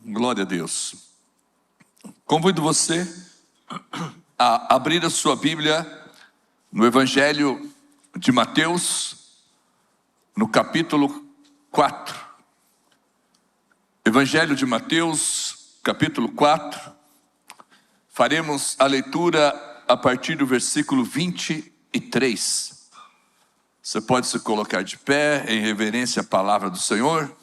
Glória a Deus. Convido você a abrir a sua Bíblia no Evangelho de Mateus, no capítulo 4. Evangelho de Mateus, capítulo 4. Faremos a leitura a partir do versículo 23. Você pode se colocar de pé em reverência à palavra do Senhor.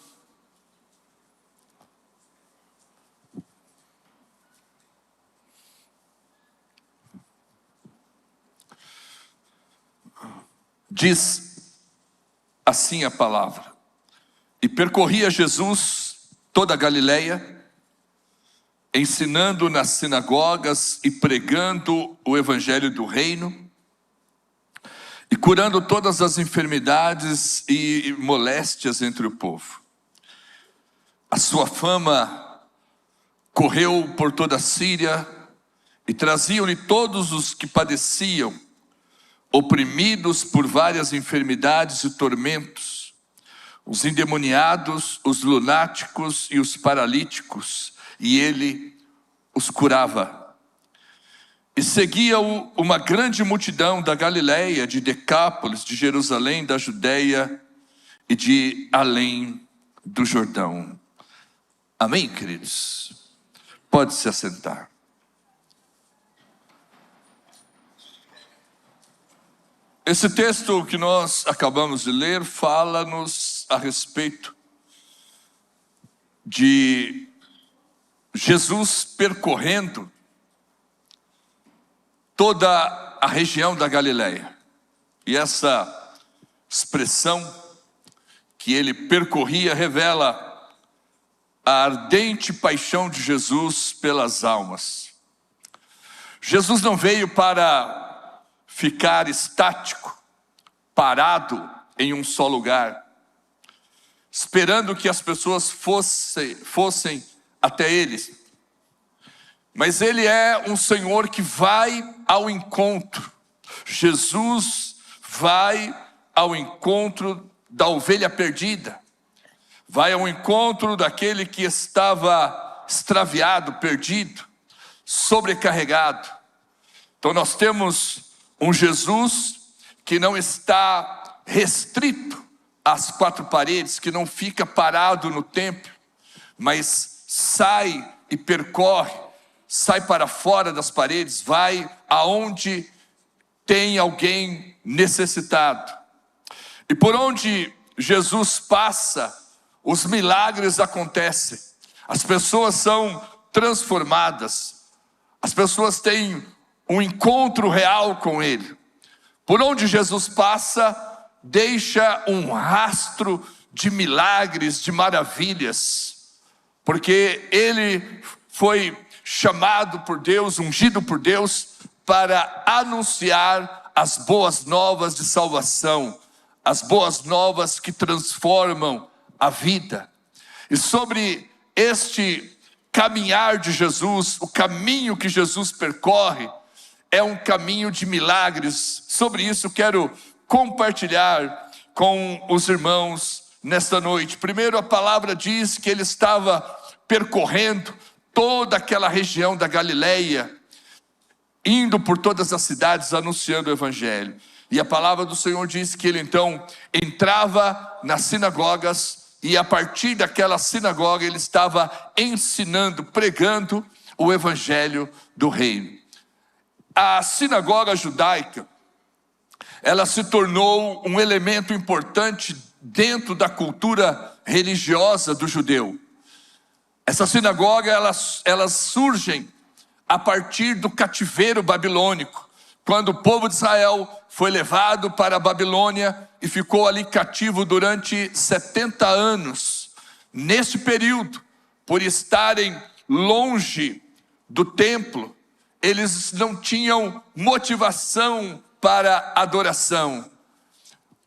Diz assim a palavra: E percorria Jesus toda a Galileia, ensinando nas sinagogas e pregando o evangelho do reino, e curando todas as enfermidades e moléstias entre o povo. A sua fama correu por toda a Síria, e traziam-lhe todos os que padeciam, oprimidos por várias enfermidades e tormentos, os endemoniados, os lunáticos e os paralíticos, e ele os curava. E seguia-o uma grande multidão da Galileia, de Decápolis, de Jerusalém, da Judeia e de além do Jordão. Amém, queridos? Pode se assentar. Esse texto que nós acabamos de ler fala-nos a respeito de Jesus percorrendo toda a região da Galileia. E essa expressão que ele percorria revela a ardente paixão de Jesus pelas almas. Jesus não veio para ficar estático, parado em um só lugar, esperando que as pessoas fossem até ele. Mas ele é um Senhor que vai ao encontro. Jesus vai ao encontro da ovelha perdida, vai ao encontro daquele que estava extraviado, perdido, sobrecarregado. Então nós temos um Jesus que não está restrito às quatro paredes, que não fica parado no templo, mas sai e percorre, sai para fora das paredes, vai aonde tem alguém necessitado. E por onde Jesus passa, os milagres acontecem, as pessoas são transformadas, as pessoas têm um encontro real com ele. Por onde Jesus passa, deixa um rastro de milagres, de maravilhas, porque ele foi chamado por Deus, ungido por Deus, para anunciar as boas novas de salvação, as boas novas que transformam a vida. E sobre este caminhar de Jesus, o caminho que Jesus percorre, é um caminho de milagres. Sobre isso quero compartilhar com os irmãos nesta noite. Primeiro, a palavra diz que ele estava percorrendo toda aquela região da Galileia, indo por todas as cidades anunciando o evangelho. E a palavra do Senhor diz que ele então entrava nas sinagogas, e a partir daquela sinagoga ele estava ensinando, pregando o evangelho do reino. A sinagoga judaica, ela se tornou um elemento importante dentro da cultura religiosa do judeu. Essa sinagoga, elas surgem a partir do cativeiro babilônico, quando o povo de Israel foi levado para a Babilônia e ficou ali cativo durante 70 anos. Nesse período, por estarem longe do templo, eles não tinham motivação para adoração.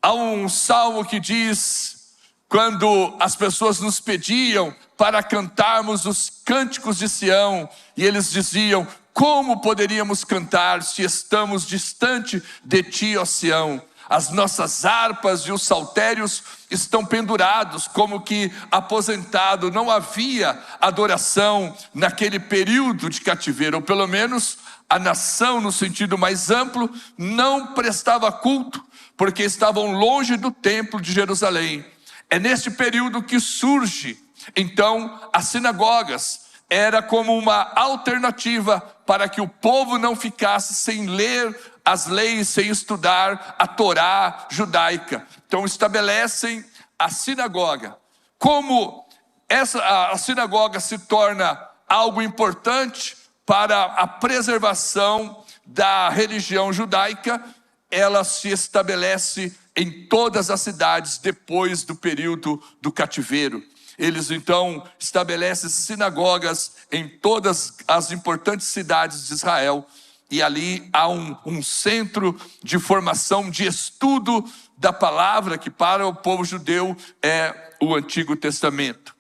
Há um salmo que diz, quando as pessoas nos pediam para cantarmos os cânticos de Sião, e eles diziam: como poderíamos cantar se estamos distante de ti, ó Sião? As nossas harpas e os saltérios estão pendurados, como que aposentado. Não havia adoração naquele período de cativeiro, ou pelo menos a nação, no sentido mais amplo, não prestava culto, porque estavam longe do templo de Jerusalém. É neste período que surge, então, as sinagogas. Era como uma alternativa para que o povo não ficasse sem ler as leis, sem estudar a Torá judaica. Então estabelecem a sinagoga. Como a sinagoga se torna algo importante para a preservação da religião judaica, ela se estabelece em todas as cidades depois do período do cativeiro. Eles então estabelecem sinagogas em todas as importantes cidades de Israel. E ali há um centro de formação, de estudo da palavra, que para o povo judeu é o Antigo Testamento.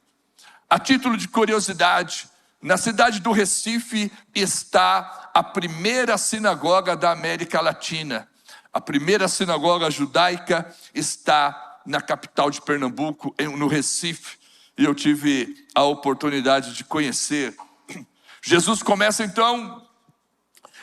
A título de curiosidade, na cidade do Recife está a primeira sinagoga da América Latina. A primeira sinagoga judaica está na capital de Pernambuco, no Recife. E eu tive a oportunidade de conhecer. Jesus começa então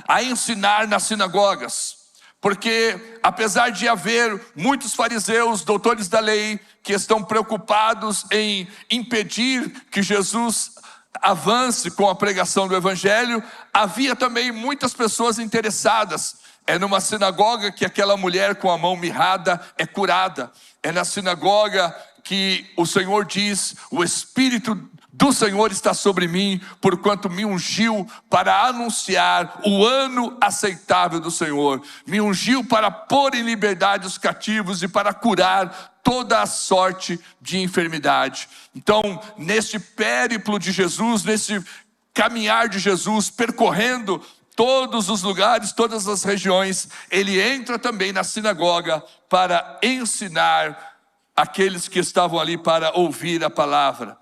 a ensinar nas sinagogas, porque apesar de haver muitos fariseus, doutores da lei, que estão preocupados em impedir que Jesus avance com a pregação do evangelho, havia também muitas pessoas interessadas. É numa sinagoga que aquela mulher com a mão mirrada é curada. É na sinagoga que o Senhor diz: o Espírito do Senhor está sobre mim, porquanto me ungiu para anunciar o ano aceitável do Senhor. Me ungiu para pôr em liberdade os cativos e para curar toda a sorte de enfermidade. Então, neste périplo de Jesus, nesse caminhar de Jesus, percorrendo todos os lugares, todas as regiões, ele entra também na sinagoga para ensinar aqueles que estavam ali para ouvir a palavra.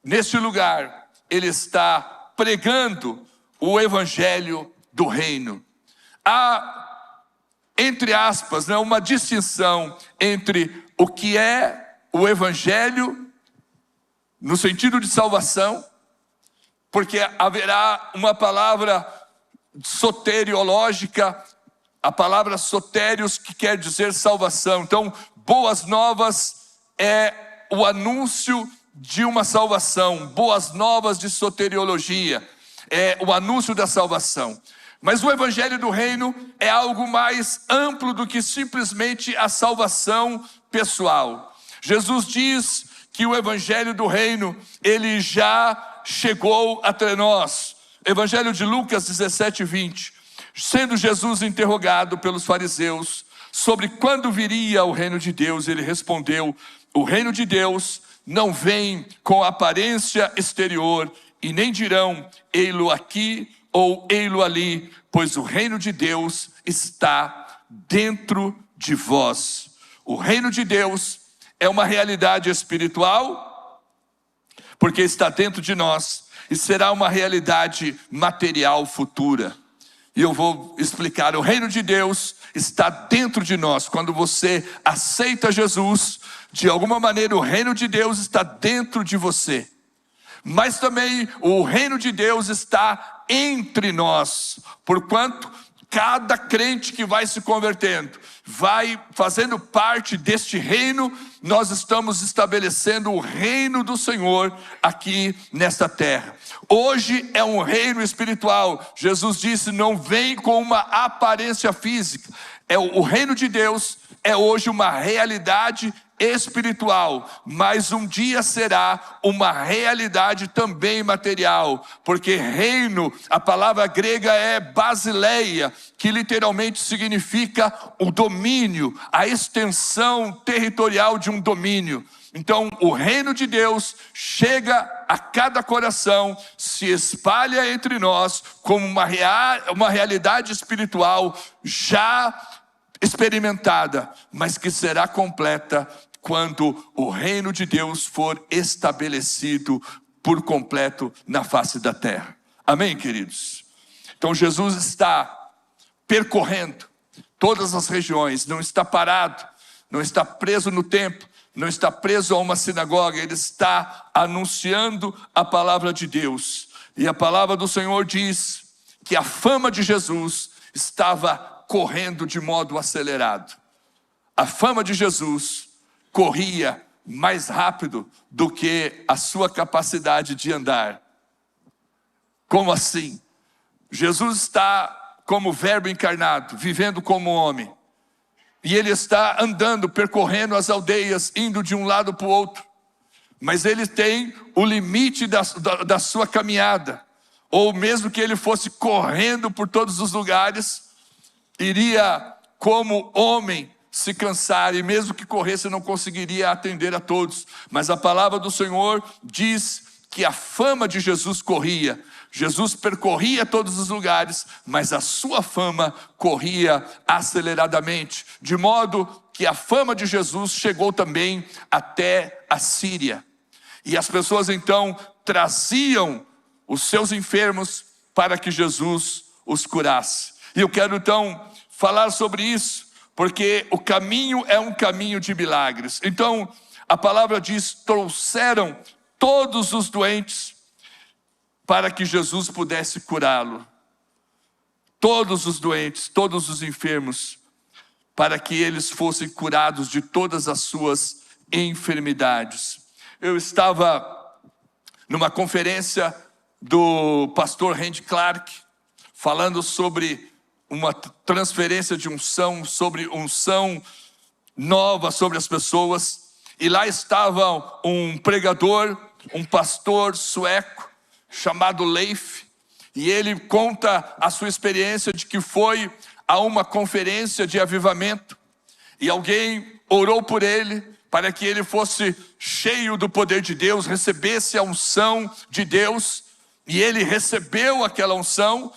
Neste lugar, ele está pregando o evangelho do reino. Há, entre aspas, uma distinção entre o que é o evangelho no sentido de salvação, porque haverá uma palavra soteriológica, a palavra sotérios, que quer dizer salvação. Então, boas novas é o anúncio de uma salvação. Boas novas de soteriologia é o anúncio da salvação. Mas o evangelho do reino é algo mais amplo do que simplesmente a salvação pessoal. Jesus diz que o evangelho do reino, ele já chegou até nós. Evangelho de Lucas 17:20. Sendo Jesus interrogado pelos fariseus sobre quando viria o reino de Deus, ele respondeu: o reino de Deus não vem com aparência exterior, e nem dirão ei-lo aqui ou ei-lo ali, pois o reino de Deus está dentro de vós. O reino de Deus é uma realidade espiritual, porque está dentro de nós, e será uma realidade material futura. E eu vou explicar. O reino de Deus está dentro de nós. Quando você aceita Jesus, de alguma maneira o reino de Deus está dentro de você. Mas também o reino de Deus está entre nós, porquanto cada crente que vai se convertendo, vai fazendo parte deste reino. Nós estamos estabelecendo o reino do Senhor aqui nesta terra. Hoje é um reino espiritual. Jesus disse: não vem com uma aparência física. O reino de Deus é hoje uma realidade espiritual, mas um dia será uma realidade também material, porque reino, a palavra grega é basileia, que literalmente significa o domínio, a extensão territorial de um domínio. Então o reino de Deus chega a cada coração, se espalha entre nós como uma realidade espiritual já experimentada, mas que será completa quando o reino de Deus for estabelecido por completo na face da terra. Amém, queridos? Então Jesus está percorrendo, todas as regiões, não está parado, não está preso no templo, não está preso a uma sinagoga, ele está anunciando a palavra de Deus. E a palavra do Senhor diz que a fama de Jesus estava correndo de modo acelerado. A fama de Jesus corria mais rápido do que a sua capacidade de andar. Como assim? Jesus está como verbo encarnado, vivendo como homem. E ele está andando, percorrendo as aldeias, indo de um lado para o outro. Mas ele tem o limite da sua caminhada. Ou mesmo que ele fosse correndo por todos os lugares, iria como homem se cansar. E mesmo que corresse, não conseguiria atender a todos. Mas a palavra do Senhor diz que a fama de Jesus corria. Jesus percorria todos os lugares, mas a sua fama corria aceleradamente, de modo que a fama de Jesus chegou também até a Síria. E as pessoas então traziam os seus enfermos para que Jesus os curasse. E eu quero então falar sobre isso, porque o caminho é um caminho de milagres. Então a palavra diz: trouxeram todos os doentes para que Jesus pudesse curá-lo. Todos os doentes, todos os enfermos, para que eles fossem curados de todas as suas enfermidades. Eu estava numa conferência do pastor Randy Clark, falando sobre uma transferência de unção, sobre unção nova sobre as pessoas. E lá estava um pregador, um pastor sueco, chamado Leif, e ele conta a sua experiência de que foi a uma conferência de avivamento, e alguém orou por ele, para que ele fosse cheio do poder de Deus, recebesse a unção de Deus, e ele recebeu aquela unção.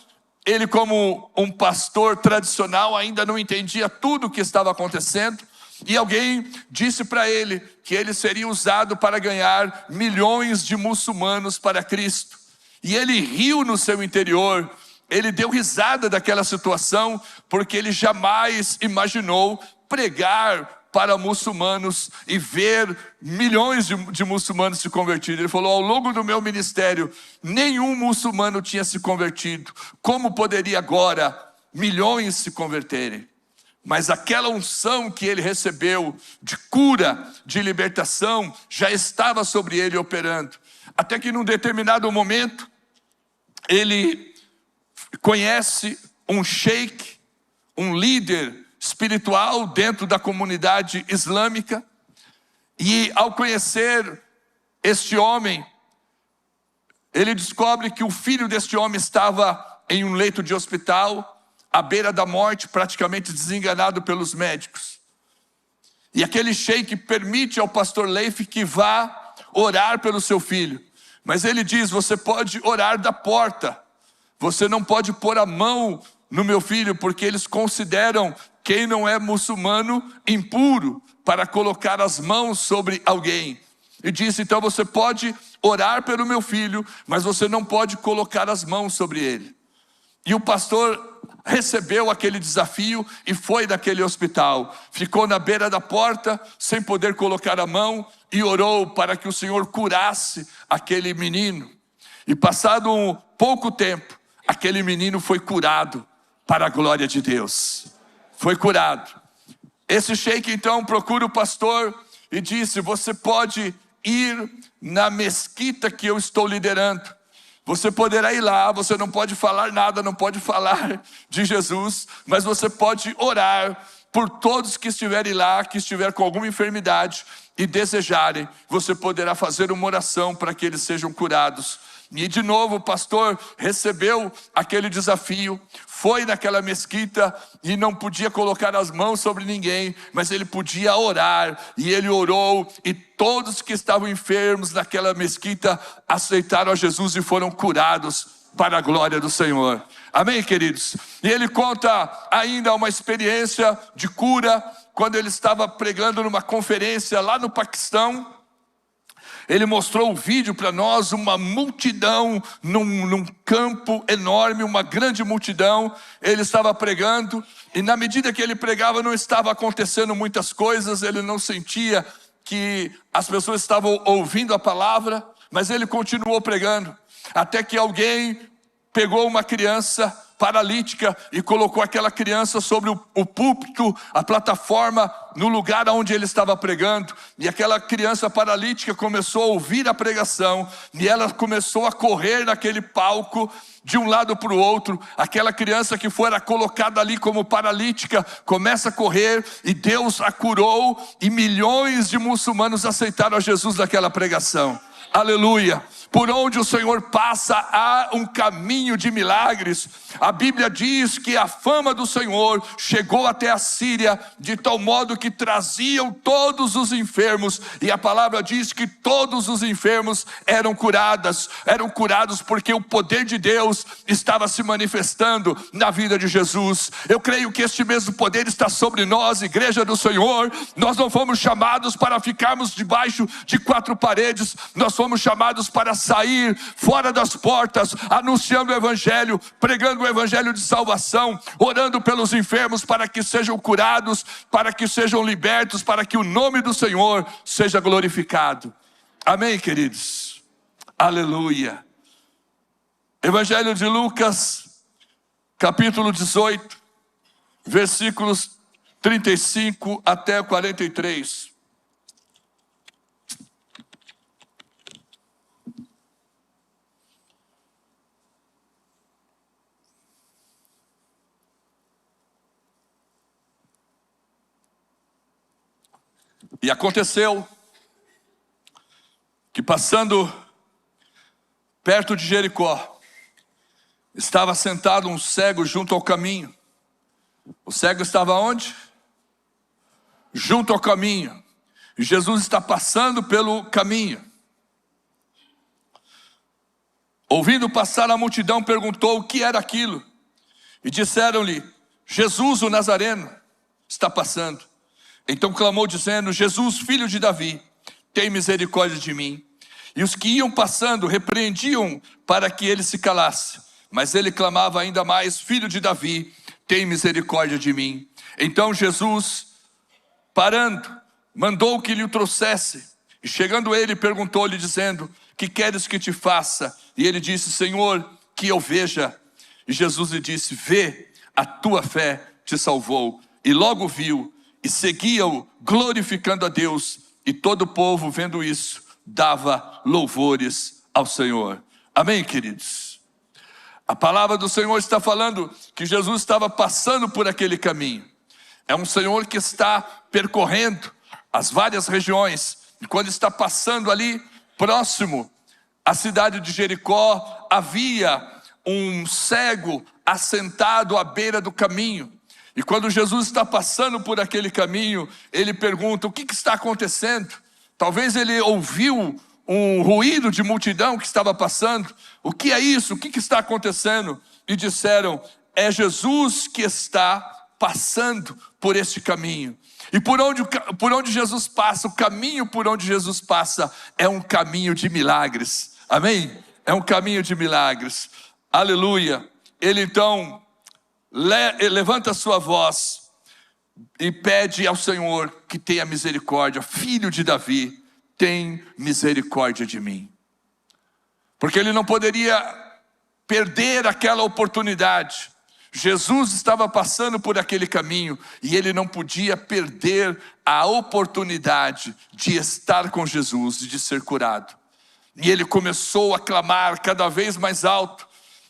Ele, como um pastor tradicional, ainda não entendia tudo o que estava acontecendo, e alguém disse para ele que ele seria usado para ganhar milhões de muçulmanos para Cristo. E ele riu no seu interior, ele deu risada daquela situação, porque ele jamais imaginou pregar para muçulmanos e ver milhões de muçulmanos se convertirem. Ele falou: ao longo do meu ministério, nenhum muçulmano tinha se convertido. Como poderia agora milhões se converterem? Mas aquela unção que ele recebeu de cura, de libertação, já estava sobre ele operando. Até que num determinado momento, ele conhece um sheik, um líder espiritual dentro da comunidade islâmica. E ao conhecer este homem, ele descobre que o filho deste homem estava em um leito de hospital, à beira da morte, praticamente desenganado pelos médicos. E aquele sheik permite ao pastor Leif que vá orar pelo seu filho. Mas ele diz: você pode orar da porta, você não pode pôr a mão no meu filho, porque eles consideram quem não é muçulmano impuro para colocar as mãos sobre alguém. E disse: então você pode orar pelo meu filho, mas você não pode colocar as mãos sobre ele. E o pastor recebeu aquele desafio e foi naquele hospital. Ficou na beira da porta, sem poder colocar a mão, e orou para que o Senhor curasse aquele menino. E passado um pouco tempo, aquele menino foi curado para a glória de Deus. Foi curado. Esse sheik então procura o pastor e disse: você pode ir na mesquita que eu estou liderando. Você poderá ir lá, você não pode falar nada, não pode falar de Jesus, mas você pode orar por todos que estiverem lá, que estiver com alguma enfermidade e desejarem. Você poderá fazer uma oração para que eles sejam curados. E de novo o pastor recebeu aquele desafio, foi naquela mesquita e não podia colocar as mãos sobre ninguém, mas ele podia orar, e ele orou, e todos que estavam enfermos naquela mesquita aceitaram a Jesus e foram curados para a glória do Senhor. Amém, queridos? E ele conta ainda uma experiência de cura, quando ele estava pregando numa conferência lá no Paquistão. Ele mostrou o vídeo para nós, uma multidão num campo enorme, uma grande multidão. Ele estava pregando e na medida que ele pregava não estava acontecendo muitas coisas, ele não sentia que as pessoas estavam ouvindo a palavra, mas ele continuou pregando, até que alguém pegou uma criança paralítica e colocou aquela criança sobre o púlpito, a plataforma, no lugar onde ele estava pregando. E aquela criança paralítica começou a ouvir a pregação, e ela começou a correr naquele palco, de um lado para o outro. Aquela criança que fora colocada ali como paralítica, começa a correr, e Deus a curou, e milhões de muçulmanos aceitaram a Jesus naquela pregação. Aleluia! Por onde o Senhor passa há um caminho de milagres. A Bíblia diz que a fama do Senhor chegou até a Síria, de tal modo que traziam todos os enfermos, e a palavra diz que todos os enfermos eram curados porque o poder de Deus estava se manifestando na vida de Jesus. Eu creio que este mesmo poder está sobre nós, igreja do Senhor. Nós não fomos chamados para ficarmos debaixo de quatro paredes, nós fomos chamados para sair fora das portas, anunciando o Evangelho, pregando o Evangelho de salvação, orando pelos enfermos para que sejam curados, para que sejam libertos, para que o nome do Senhor seja glorificado. Amém, queridos? Aleluia. Evangelho de Lucas, capítulo 18, versículos 35 até 43. E aconteceu que, passando perto de Jericó, estava sentado um cego junto ao caminho. O cego estava onde? Junto ao caminho. E Jesus está passando pelo caminho. Ouvindo passar a multidão, perguntou o que era aquilo. E disseram-lhe: Jesus o Nazareno está passando. Então clamou dizendo: Jesus, filho de Davi, tem misericórdia de mim. E os que iam passando repreendiam para que ele se calasse. Mas ele clamava ainda mais: Filho de Davi, tem misericórdia de mim. Então Jesus, parando, mandou que lhe o trouxesse. E chegando ele, perguntou-lhe dizendo: que queres que te faça? E ele disse: Senhor, que eu veja. E Jesus lhe disse: vê, a tua fé te salvou. E logo viu, e seguia-o, glorificando a Deus. E todo o povo, vendo isso, dava louvores ao Senhor. Amém, queridos? A palavra do Senhor está falando que Jesus estava passando por aquele caminho. É um Senhor que está percorrendo as várias regiões. E quando está passando ali, próximo à cidade de Jericó, havia um cego assentado à beira do caminho. E quando Jesus está passando por aquele caminho, ele pergunta: o que está acontecendo? Talvez ele ouviu um ruído de multidão que estava passando. O que é isso? O que está acontecendo? E disseram: é Jesus que está passando por este caminho. E por onde Jesus passa, o caminho por onde Jesus passa é um caminho de milagres. Amém? É um caminho de milagres. Aleluia. Ele então levanta a sua voz e pede ao Senhor que tenha misericórdia. Filho de Davi, tem misericórdia de mim. Porque ele não poderia perder aquela oportunidade. Jesus estava passando por aquele caminho e ele não podia perder a oportunidade de estar com Jesus e de ser curado. E ele começou a clamar cada vez mais alto.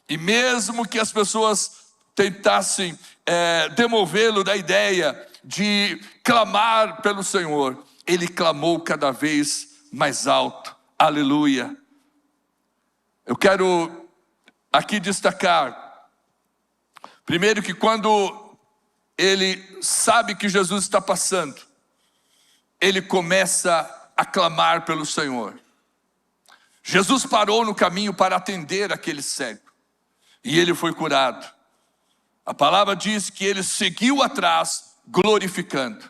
E mesmo que as pessoas tentassem demovê-lo da ideia de clamar pelo Senhor, ele clamou cada vez mais alto. Aleluia. Eu quero aqui destacar, primeiro, que quando ele sabe que Jesus está passando, ele começa a clamar pelo Senhor. Jesus parou no caminho para atender aquele cego, e ele foi curado. A palavra diz que ele seguiu atrás, glorificando.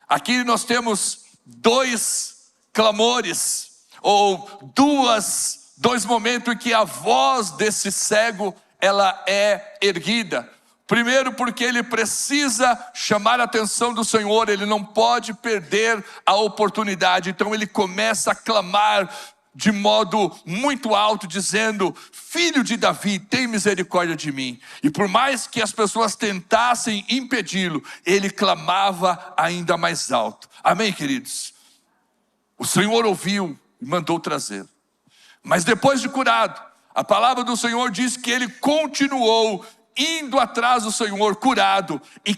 Aqui nós temos dois clamores. ou dois momentos em que a voz desse cego, ela é erguida. Primeiro, porque ele precisa chamar a atenção do Senhor, ele não pode perder a oportunidade. Então ele começa a clamar de modo muito alto, dizendo: filho de Davi, tem misericórdia de mim. E por mais que as pessoas tentassem impedi-lo, ele clamava ainda mais alto. Amém, queridos? O Senhor ouviu e mandou trazer. Mas depois de curado, a palavra do Senhor diz que ele continuou indo atrás do Senhor, curado, e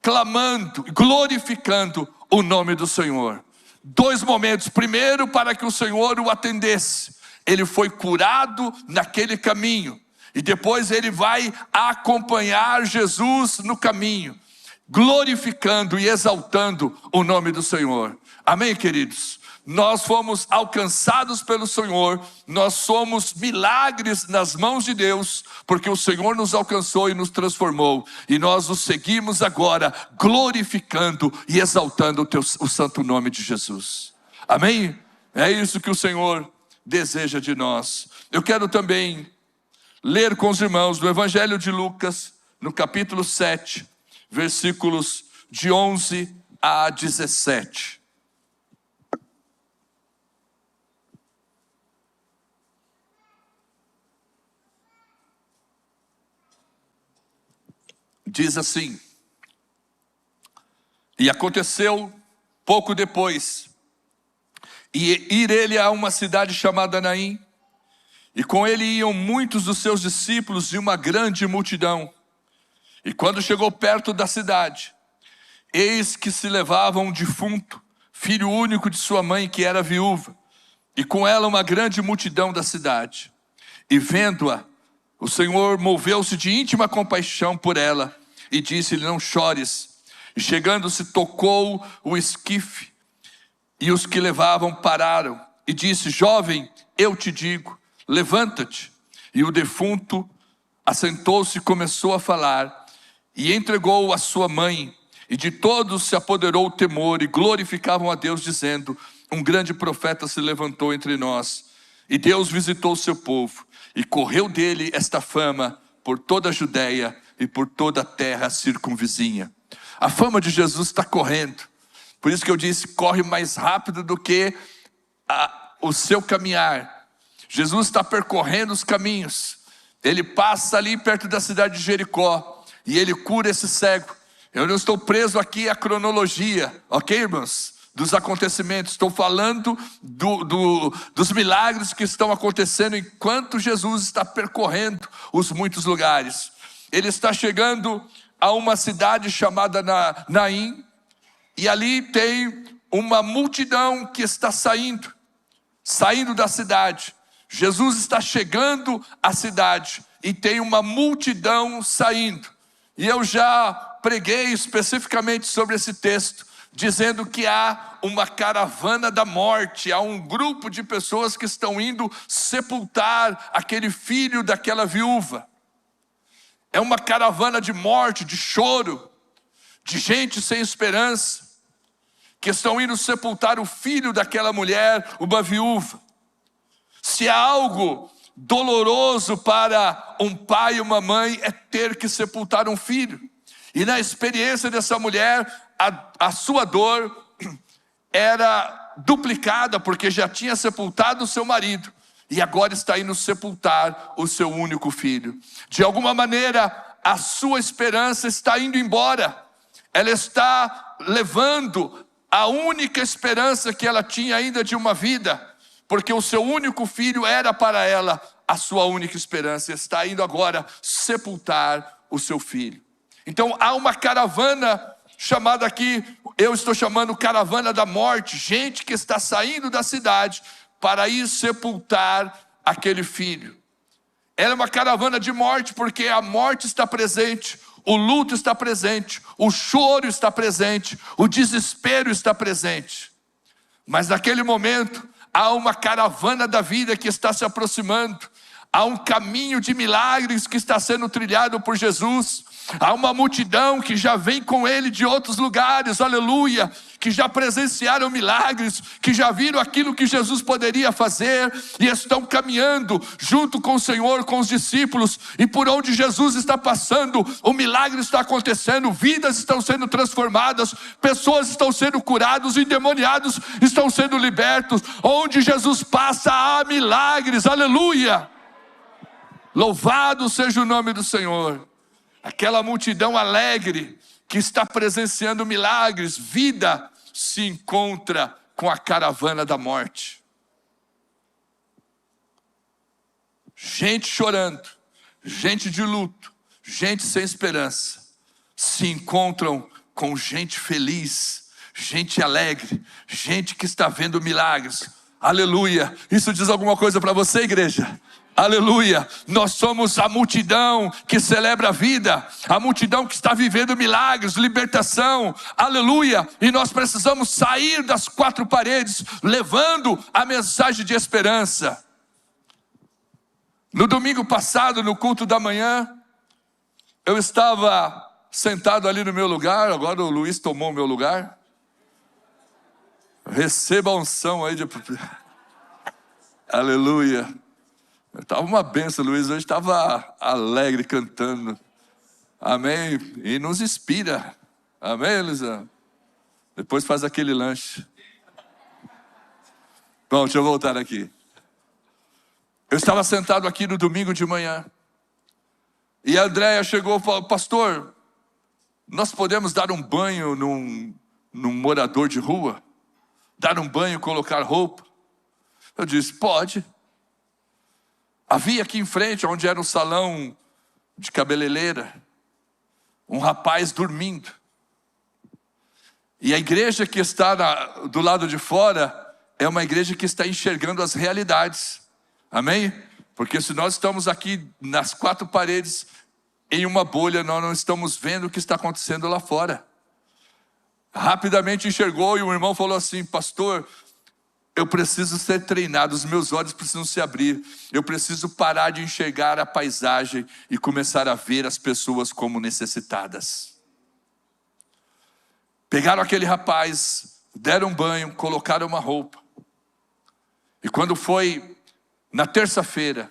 clamando, glorificando o nome do Senhor. Dois momentos. Primeiro, para que o Senhor o atendesse. Ele foi curado naquele caminho. E depois ele vai acompanhar Jesus no caminho, glorificando e exaltando o nome do Senhor. Amém, queridos? Nós fomos alcançados pelo Senhor, nós somos milagres nas mãos de Deus, porque o Senhor nos alcançou e nos transformou, e nós o seguimos agora, glorificando e exaltando o santo nome de Jesus. Amém? É isso que o Senhor deseja de nós. Eu quero também ler com os irmãos do Evangelho de Lucas, no capítulo 7, versículos de 11 a 17. Diz assim: e aconteceu pouco depois, ir ele a uma cidade chamada Naim, e com ele iam muitos dos seus discípulos e uma grande multidão. E quando chegou perto da cidade, eis que se levava um defunto, filho único de sua mãe, que era viúva, e com ela uma grande multidão da cidade. E vendo-a, o Senhor moveu-se de íntima compaixão por ela, e disse-lhe: não chores. E chegando-se, tocou o esquife, e os que levavam pararam, e disse: jovem, eu te digo, levanta-te. E o defunto assentou-se e começou a falar, e entregou a sua mãe, e de todos se apoderou o temor, e glorificavam a Deus, dizendo: um grande profeta se levantou entre nós, e Deus visitou o seu povo, e correu dele esta fama por toda a Judeia e por toda a terra circunvizinha. A fama de Jesus está correndo. Por isso que eu disse: corre mais rápido do que o seu caminhar. Jesus está percorrendo os caminhos. Ele passa ali perto da cidade de Jericó, e ele cura esse cego. Eu não estou preso aqui à cronologia, ok, irmãos? Dos acontecimentos. Estou falando dos milagres que estão acontecendo enquanto Jesus está percorrendo os muitos lugares. Ele está chegando a uma cidade chamada Naim, e ali tem uma multidão que está saindo da cidade. Jesus está chegando à cidade e tem uma multidão saindo. E eu já preguei especificamente sobre esse texto, dizendo que há uma caravana da morte, há um grupo de pessoas que estão indo sepultar aquele filho daquela viúva. É uma caravana de morte, de choro, de gente sem esperança, que estão indo sepultar o filho daquela mulher, uma viúva. Se há algo doloroso para um pai e uma mãe, é ter que sepultar um filho. E na experiência dessa mulher, a sua dor era duplicada, porque já tinha sepultado o seu marido, e agora está indo sepultar o seu único filho. De alguma maneira, a sua esperança está indo embora. Ela está levando a única esperança que ela tinha ainda de uma vida, porque o seu único filho era para ela a sua única esperança. Está indo agora sepultar o seu filho. Então há uma caravana chamada aqui, eu estou chamando caravana da morte, gente que está saindo da cidade para ir sepultar aquele filho. Ela é uma caravana de morte, porque a morte está presente, o luto está presente, o choro está presente, o desespero está presente. Mas naquele momento há uma caravana da vida que está se aproximando. Há um caminho de milagres que está sendo trilhado por Jesus. Há uma multidão que já vem com Ele de outros lugares, aleluia, que já presenciaram milagres, que já viram aquilo que Jesus poderia fazer e estão caminhando junto com o Senhor, com os discípulos, e por onde Jesus está passando, o milagre está acontecendo, vidas estão sendo transformadas, pessoas estão sendo curadas, endemoniados estão sendo libertos. Onde Jesus passa há milagres, aleluia. Louvado seja o nome do Senhor. Aquela multidão alegre que está presenciando milagres, vida, se encontra com a caravana da morte. Gente chorando, gente de luto, gente sem esperança, se encontram com gente feliz, gente alegre, gente que está vendo milagres. Aleluia. Isso diz alguma coisa para você, igreja? Aleluia, nós somos a multidão que celebra a vida, a multidão que está vivendo milagres, libertação, aleluia. E nós precisamos sair das quatro paredes, levando a mensagem de esperança. No domingo passado, no culto da manhã, eu estava sentado ali no meu lugar. Agora o Luiz tomou o meu lugar. Receba a unção aí de... Aleluia. Estava uma benção, Luiz, hoje estava alegre cantando, amém, e nos inspira, amém, Elisa? Depois faz aquele lanche. Bom, deixa eu voltar aqui. Eu estava sentado aqui no domingo de manhã, e a Andréia chegou e falou: pastor, nós podemos dar um banho num morador de rua? Dar um banho, colocar roupa? Eu disse: pode. Havia aqui em frente, onde era o salão de cabeleireira, um rapaz dormindo. E a igreja que está do lado de fora é uma igreja que está enxergando as realidades. Amém? Porque se nós estamos aqui nas quatro paredes, em uma bolha, nós não estamos vendo o que está acontecendo lá fora. Rapidamente enxergou e o irmão falou assim: pastor, eu preciso ser treinado, os meus olhos precisam se abrir. Eu preciso parar de enxergar a paisagem e começar a ver as pessoas como necessitadas. Pegaram aquele rapaz, deram um banho, colocaram uma roupa. E quando foi na terça-feira,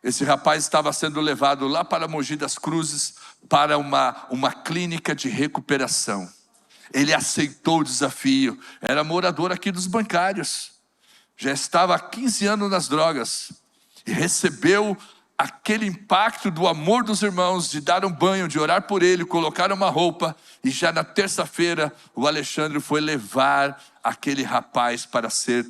esse rapaz estava sendo levado lá para Mogi das Cruzes, para uma clínica de recuperação. Ele aceitou o desafio, era morador aqui dos bancários, já estava há 15 anos nas drogas, e recebeu aquele impacto do amor dos irmãos, de dar um banho, de orar por ele, colocar uma roupa, e já na terça-feira o Alexandre foi levar aquele rapaz para ser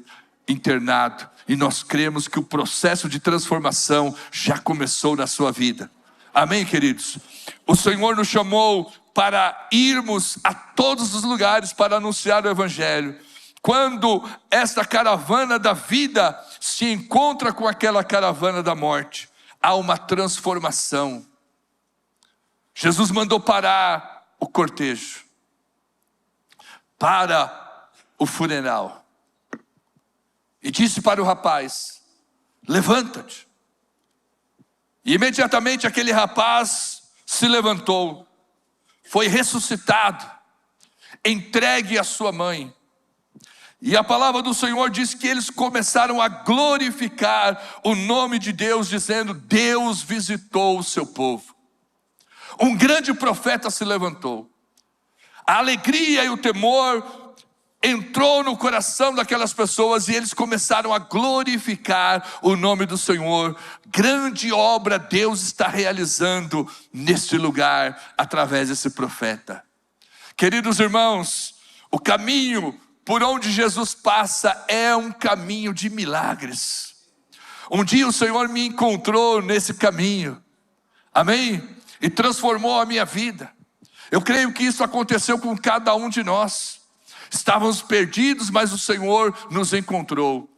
internado, e nós cremos que o processo de transformação já começou na sua vida. Amém, queridos? O Senhor nos chamou para irmos a todos os lugares para anunciar o Evangelho. Quando esta caravana da vida se encontra com aquela caravana da morte, há uma transformação. Jesus mandou parar o cortejo, para o funeral, e disse para o rapaz: levanta-te. E imediatamente aquele rapaz se levantou, foi ressuscitado, entregue à sua mãe. E a palavra do Senhor diz que eles começaram a glorificar o nome de Deus, dizendo: Deus visitou o seu povo. Um grande profeta se levantou. A alegria e o temor entrou no coração daquelas pessoas, e eles começaram a glorificar o nome do Senhor. Grande obra Deus está realizando neste lugar, através desse profeta. Queridos irmãos, o caminho por onde Jesus passa é um caminho de milagres. Um dia o Senhor me encontrou nesse caminho, amém? E transformou a minha vida. Eu creio que isso aconteceu com cada um de nós. Estávamos perdidos, mas o Senhor nos encontrou.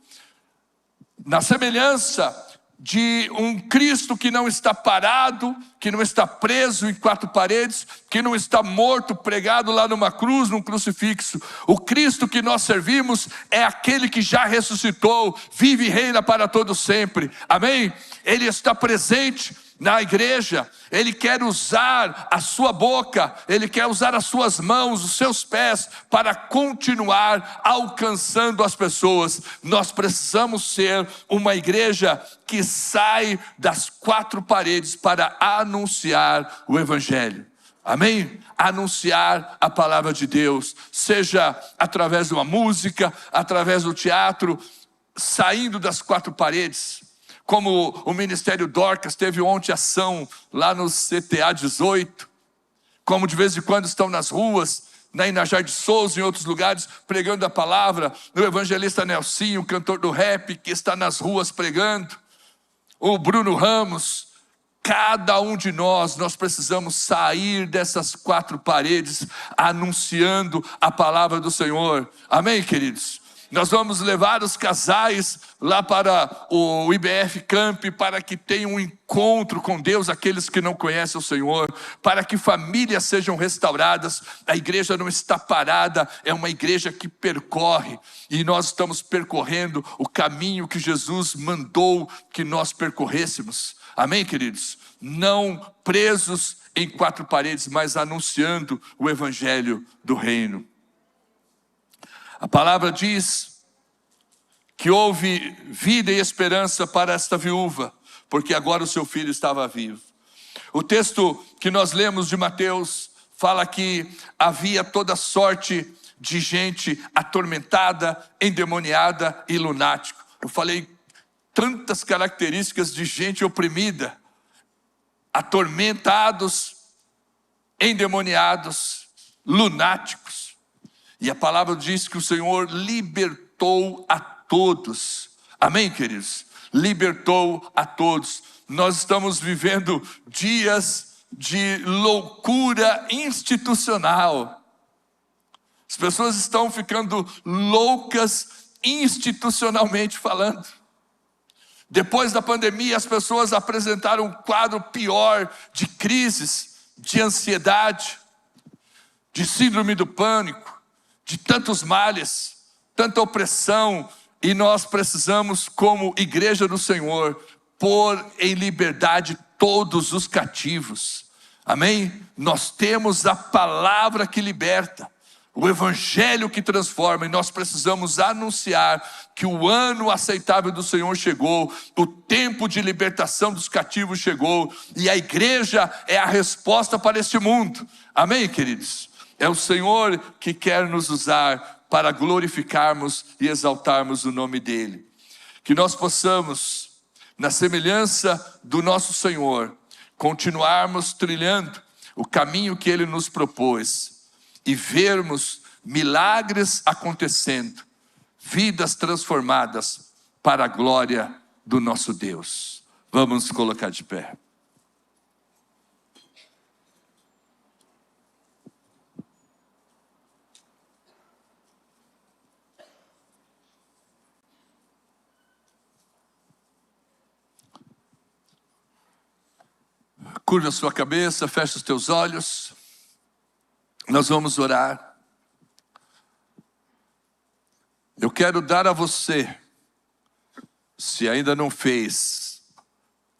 Na semelhança de um Cristo que não está parado, que não está preso em quatro paredes, que não está morto, pregado lá numa cruz, num crucifixo. O Cristo que nós servimos é aquele que já ressuscitou, vive e reina para todo sempre. Amém? Ele está presente na igreja. Ele quer usar a sua boca, Ele quer usar as suas mãos, os seus pés, para continuar alcançando as pessoas. Nós precisamos ser uma igreja que sai das quatro paredes para anunciar o Evangelho. Amém? Anunciar a palavra de Deus, seja através de uma música, através do teatro, saindo das quatro paredes. Como o Ministério Dorcas teve ontem ação lá no CTA 18, como de vez em quando estão nas ruas, na Inajar de Souza, em outros lugares, pregando a palavra. O evangelista Nelsinho, cantor do rap, que está nas ruas pregando. O Bruno Ramos. Cada um de nós precisamos sair dessas quatro paredes, anunciando a palavra do Senhor. Amém, queridos? Nós vamos levar os casais lá para o IBF Camp, para que tenham um encontro com Deus, aqueles que não conhecem o Senhor, para que famílias sejam restauradas. A igreja não está parada, é uma igreja que percorre, e nós estamos percorrendo o caminho que Jesus mandou que nós percorrêssemos. Amém, queridos? Não presos em quatro paredes, mas anunciando o Evangelho do Reino. A palavra diz que houve vida e esperança para esta viúva, porque agora o seu filho estava vivo. O texto que nós lemos de Mateus fala que havia toda sorte de gente atormentada, endemoniada e lunático. Eu falei tantas características de gente oprimida, atormentados, endemoniados, lunáticos. E a palavra diz que o Senhor libertou a todos. Amém, queridos? Libertou a todos. Nós estamos vivendo dias de loucura institucional. As pessoas estão ficando loucas institucionalmente falando. Depois da pandemia, as pessoas apresentaram um quadro pior de crises, de ansiedade, de síndrome do pânico, de tantos males, tanta opressão, e nós precisamos, como igreja do Senhor, pôr em liberdade todos os cativos. Amém? Nós temos a palavra que liberta, o Evangelho que transforma, e nós precisamos anunciar que o ano aceitável do Senhor chegou, o tempo de libertação dos cativos chegou, e a igreja é a resposta para este mundo. Amém, queridos? É o Senhor que quer nos usar para glorificarmos e exaltarmos o nome dEle. Que nós possamos, na semelhança do nosso Senhor, continuarmos trilhando o caminho que Ele nos propôs e vermos milagres acontecendo, vidas transformadas para a glória do nosso Deus. Vamos nos colocar de pé. Curva a sua cabeça, fecha os teus olhos. Nós vamos orar. Eu quero dar a você, se ainda não fez,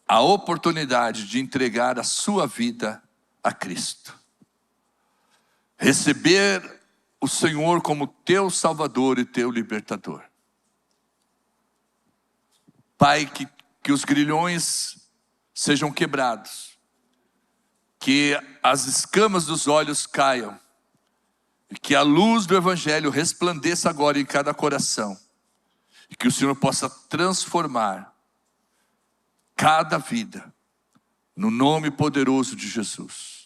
a oportunidade de entregar a sua vida a Cristo. Receber o Senhor como teu Salvador e teu Libertador. Pai, que os grilhões sejam quebrados, que as escamas dos olhos caiam, e que a luz do Evangelho resplandeça agora em cada coração, e que o Senhor possa transformar cada vida, no nome poderoso de Jesus.